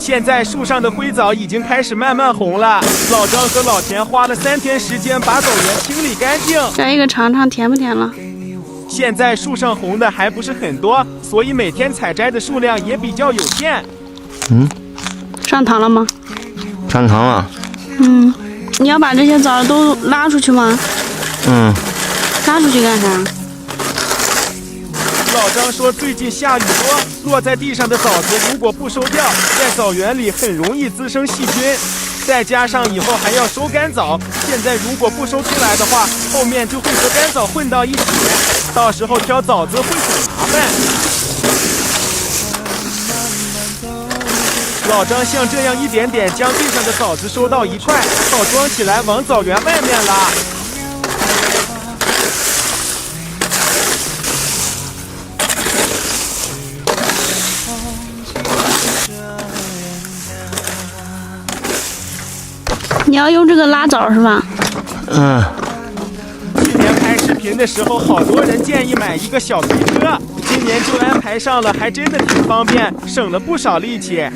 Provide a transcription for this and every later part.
现在树上的灰藻已经开始慢慢红了。老张和老田花了3天时间把枣园清理干净。摘一个尝尝甜不甜了？现在树上红的还不是很多，所以每天采摘的数量也比较有限。上膛了吗？上膛了。你要把这些枣都拉出去吗？拉出去干啥？老张说，最近下雨多，落在地上的枣子如果不收掉，在枣园里很容易滋生细菌。再加上以后还要收干枣，现在如果不收出来的话，后面就会和干枣混到一起，到时候挑枣子会很麻烦。老张像这样一点点将地上的枣子收到一块，好装起来往枣园外面拉。你要用这个拉枣是吧？去年拍视频的时候，好多人建议买一个小推车，今年就安排上了，还真的挺方便，省了不少力气。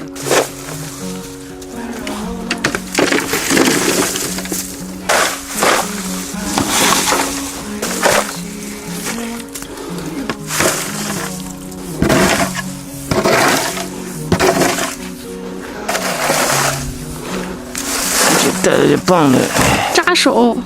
带着这棒子，扎手。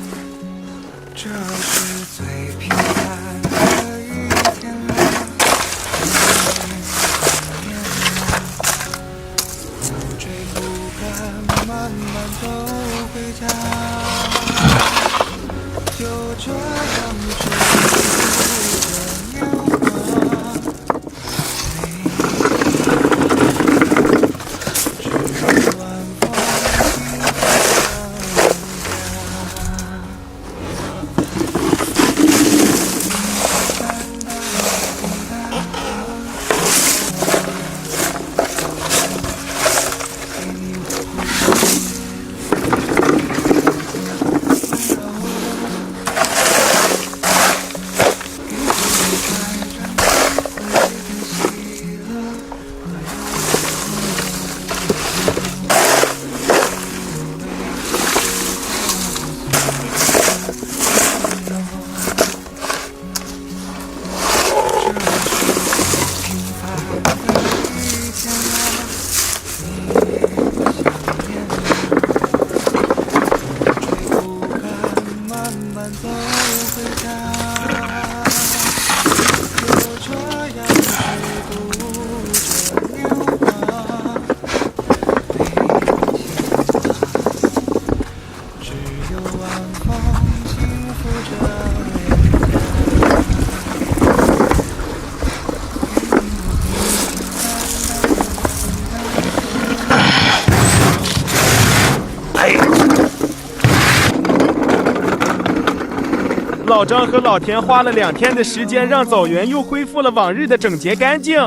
老张和老田花了2天的时间，让枣园又恢复了往日的整洁干净。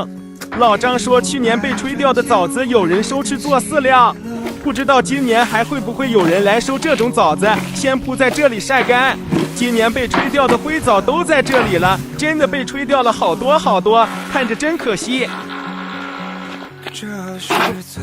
老张说，去年被吹掉的枣子有人收吃做饲料，不知道今年还会不会有人来收这种枣子，先铺在这里晒干。今年被吹掉的灰枣都在这里了，真的被吹掉了好多好多，看着真可惜。这是最